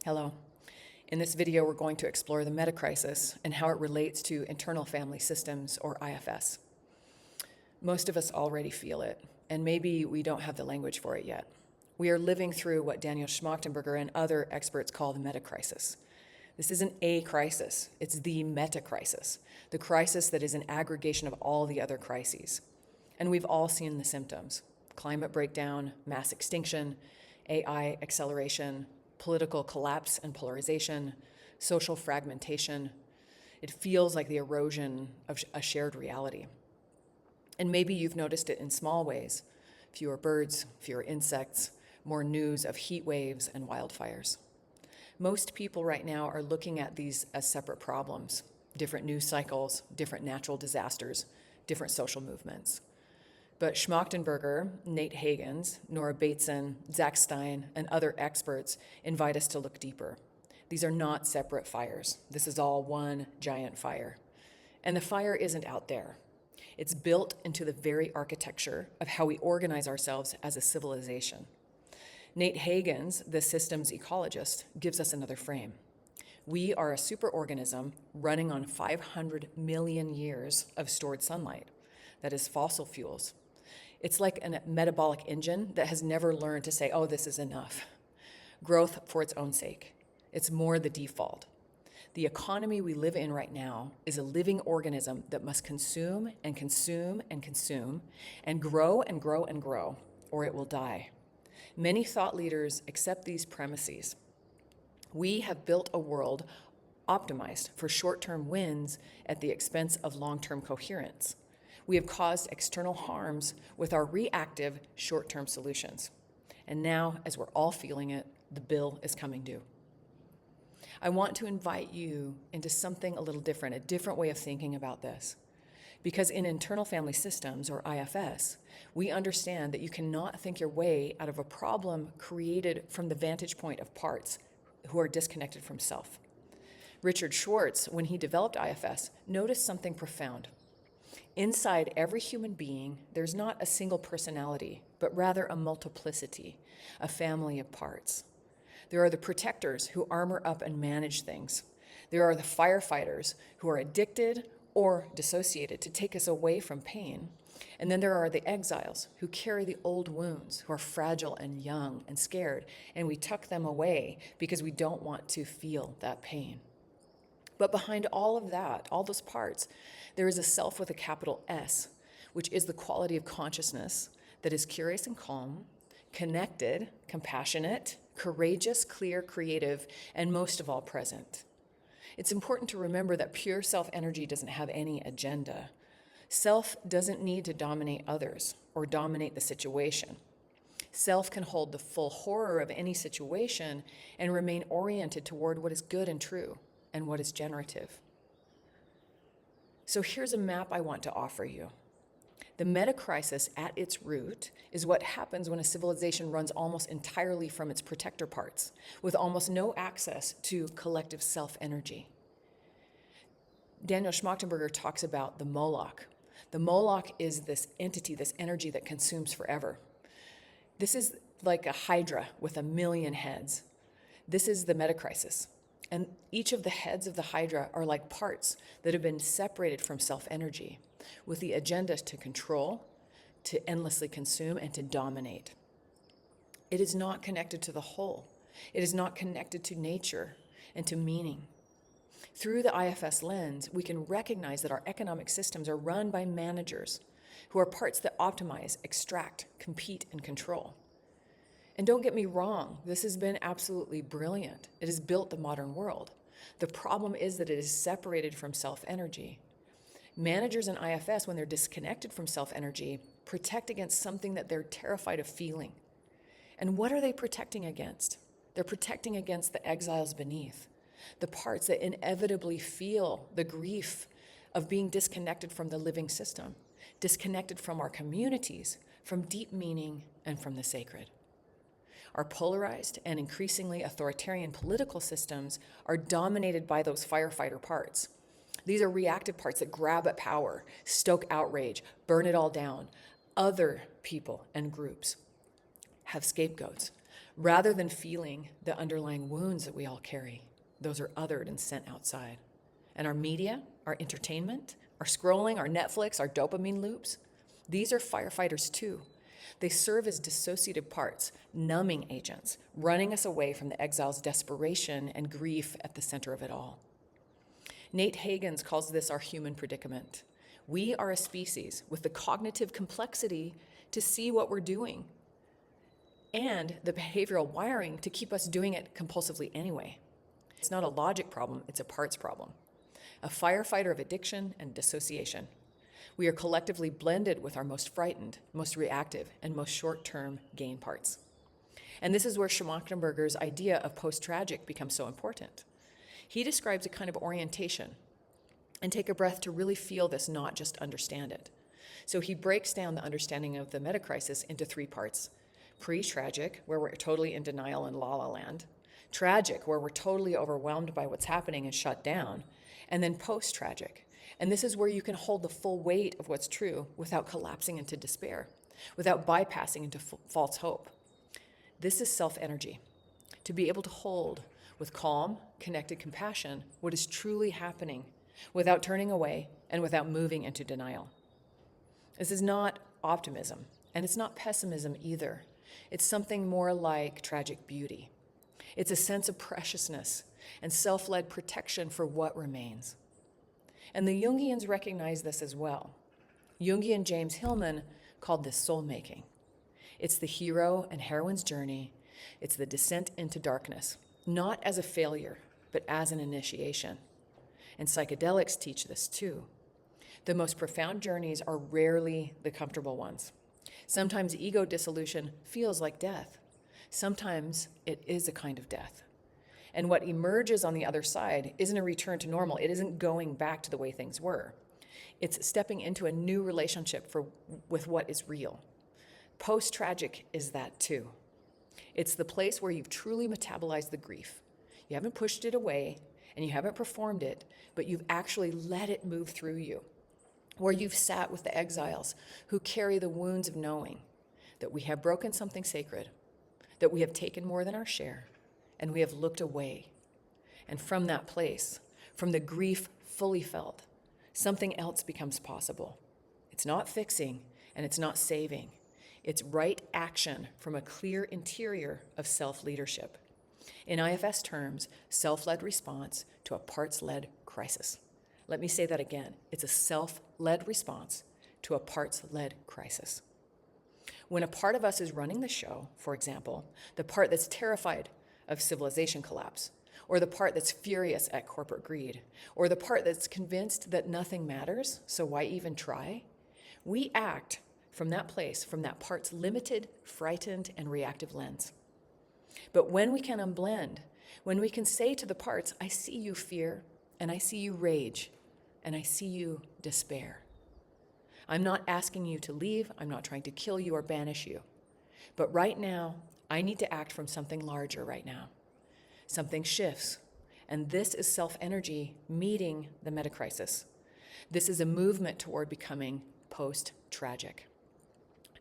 Hello. In this video, we're going to explore the Metacrisis and how it relates to internal family systems, or IFS. Most of us already feel it, and maybe we don't have the language for it yet. We are living through what Daniel Schmachtenberger and other experts call the Metacrisis. This isn't a crisis, it's the metacrisis, the crisis that is an aggregation of all the other crises. And we've all seen the symptoms: climate breakdown, mass extinction, AI acceleration, political collapse and polarization, social fragmentation. It feels like the erosion of a shared reality. And maybe you've noticed it in small ways: fewer birds, fewer insects, more news of heat waves and wildfires. Most people right now are looking at these as separate problems: different news cycles, different natural disasters, different social movements. But Schmachtenberger, Nate Hagens, Nora Bateson, Zach Stein, and other experts invite us to look deeper. These are not separate fires. This is all one giant fire. And the fire isn't out there. It's built into the very architecture of how we organize ourselves as a civilization. Nate Hagens, the systems ecologist, gives us another frame. We are a superorganism running on 500 million years of stored sunlight. That is fossil fuels. It's like a metabolic engine that has never learned to say, oh, this is enough. Growth for its own sake. It's more the default. The economy we live in right now is a living organism that must consume and consume and consume and grow and grow and grow, or it will die. Many thought leaders accept these premises. We have built a world optimized for short-term wins at the expense of long-term coherence. We have caused external harms with our reactive short-term solutions. And now, as we're all feeling it, the bill is coming due. I want to invite you into something a little different, a different way of thinking about this. Because in internal family systems, or IFS, we understand that you cannot think your way out of a problem created from the vantage point of parts who are disconnected from self. Richard Schwartz, when he developed IFS, noticed something profound. Inside every human being, there's not a single personality, but rather a multiplicity, a family of parts. There are the protectors who armor up and manage things. There are the firefighters who are addicted or dissociated to take us away from pain. And then there are the exiles who carry the old wounds, who are fragile and young and scared, and we tuck them away because we don't want to feel that pain. But behind all of that, all those parts, there is a self with a capital S, which is the quality of consciousness that is curious and calm, connected, compassionate, courageous, clear, creative, and most of all, present. It's important to remember that pure self-energy doesn't have any agenda. Self doesn't need to dominate others or dominate the situation. Self can hold the full horror of any situation and remain oriented toward what is good and true and what is generative. So here's a map I want to offer you. The metacrisis at its root is what happens when a civilization runs almost entirely from its protector parts, with almost no access to collective self-energy. Daniel Schmachtenberger talks about the Moloch. The Moloch is this entity, this energy that consumes forever. This is like a hydra with 1 million heads. This is the metacrisis. And each of the heads of the hydra are like parts that have been separated from self-energy, with the agenda to control, to endlessly consume, and to dominate. It is not connected to the whole. It is not connected to nature and to meaning. Through the IFS lens, we can recognize that our economic systems are run by managers who are parts that optimize, extract, compete, and control. And don't get me wrong, this has been absolutely brilliant. It has built the modern world. The problem is that it is separated from self-energy. Managers in IFS, when they're disconnected from self-energy, protect against something that they're terrified of feeling. And what are they protecting against? They're protecting against the exiles beneath, the parts that inevitably feel the grief of being disconnected from the living system, disconnected from our communities, from deep meaning, and from the sacred. Our polarized and increasingly authoritarian political systems are dominated by those firefighter parts. These are reactive parts that grab at power, stoke outrage, burn it all down. Other people and groups have scapegoats, rather than feeling the underlying wounds that we all carry. Those are othered and sent outside. And our media, our entertainment, our scrolling, our Netflix, our dopamine loops, these are firefighters too. They serve as dissociative parts, numbing agents, running us away from the exile's desperation and grief at the center of it all. Nate Hagens calls this our human predicament. We are a species with the cognitive complexity to see what we're doing and the behavioral wiring to keep us doing it compulsively anyway. It's not a logic problem, it's a parts problem. A firefighter of addiction and dissociation. We are collectively blended with our most frightened, most reactive, and most short-term gain parts. And this is where Schmachtenberger's idea of post-tragic becomes so important. He describes a kind of orientation, and take a breath to really feel this, not just understand it. So he breaks down the understanding of the metacrisis into 3 parts. Pre-tragic, where we're totally in denial and la-la land. Tragic, where we're totally overwhelmed by what's happening and shut down. And then post-tragic. And this is where you can hold the full weight of what's true without collapsing into despair, without bypassing into false hope. This is self-energy. To be able to hold with calm, connected compassion what is truly happening without turning away and without moving into denial. This is not optimism, and it's not pessimism either. It's something more like tragic beauty. It's a sense of preciousness and self-led protection for what remains. And the Jungians recognize this as well. Jungian James Hillman called this soul-making. It's the hero and heroine's journey. It's the descent into darkness, not as a failure, but as an initiation. And psychedelics teach this too. The most profound journeys are rarely the comfortable ones. Sometimes ego dissolution feels like death. Sometimes it is a kind of death. And what emerges on the other side isn't a return to normal. It isn't going back to the way things were. It's stepping into a new relationship with what is real. Post-tragic is that too. It's the place where you've truly metabolized the grief. You haven't pushed it away and you haven't performed it, but you've actually let it move through you. Where you've sat with the exiles who carry the wounds of knowing that we have broken something sacred, that we have taken more than our share, and we have looked away. And from that place, from the grief fully felt, something else becomes possible. It's not fixing and it's not saving. It's right action from a clear interior of self-leadership. In IFS terms, self-led response to a parts-led crisis. Let me say that again. It's a self-led response to a parts-led crisis. When a part of us is running the show, for example, the part that's terrified of civilization collapse, or the part that's furious at corporate greed, or the part that's convinced that nothing matters, so why even try? We act from that place, from that part's limited, frightened, and reactive lens. But when we can unblend, when we can say to the parts, I see you fear, and I see you rage, and I see you despair. I'm not asking you to leave, I'm not trying to kill you or banish you. But right now, I need to act from something larger right now. Something shifts, and this is self-energy meeting the metacrisis. This is a movement toward becoming post-tragic.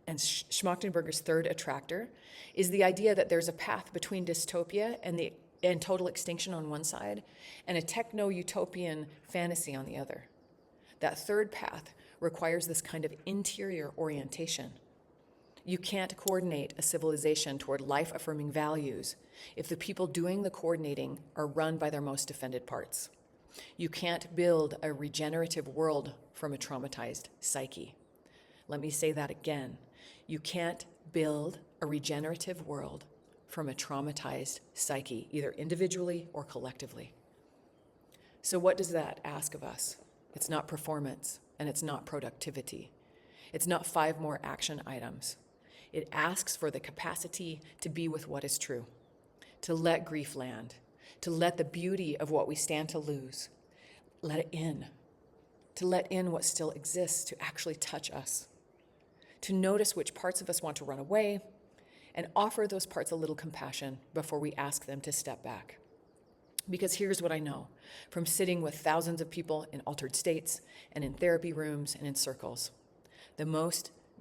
And Schmachtenberger's third attractor is the idea that there's a path between dystopia and total extinction on one side, and a techno-utopian fantasy on the other. That third path requires this kind of interior orientation. You can't coordinate a civilization toward life-affirming values if the people doing the coordinating are run by their most defended parts. You can't build a regenerative world from a traumatized psyche. Let me say that again. You can't build a regenerative world from a traumatized psyche, either individually or collectively. So what does that ask of us? It's not performance, and it's not productivity. It's not 5 more action items. It asks for the capacity to be with what is true, to let grief land, to let the beauty of what we stand to lose, let it in, to let in what still exists, to actually touch us, to notice which parts of us want to run away, and offer those parts a little compassion before we ask them to step back. Because here's what I know from sitting with thousands of people in altered states and in therapy rooms and in circles. The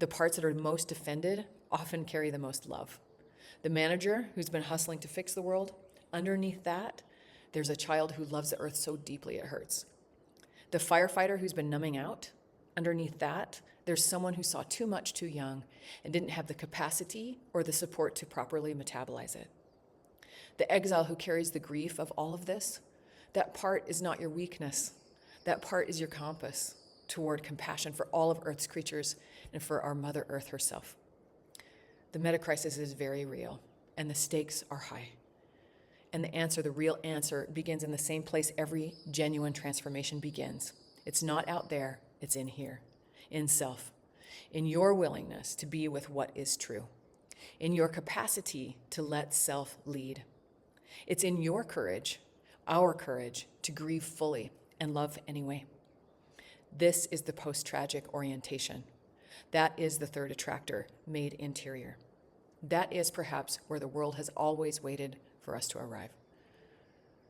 parts that are most defended often carry the most love. The manager who's been hustling to fix the world, underneath that, there's a child who loves the earth so deeply it hurts. The firefighter who's been numbing out, underneath that, there's someone who saw too much too young and didn't have the capacity or the support to properly metabolize it. The exile who carries the grief of all of this, that part is not your weakness. That part is your compass toward compassion for all of Earth's creatures and for our Mother Earth herself. The metacrisis is very real, and the stakes are high. And the answer, the real answer, begins in the same place every genuine transformation begins. It's not out there, it's in here, in self, in your willingness to be with what is true, in your capacity to let self lead. It's in your courage, our courage, to grieve fully and love anyway. This is the post-tragic orientation. That is the third attractor, made interior. That is perhaps where the world has always waited for us to arrive.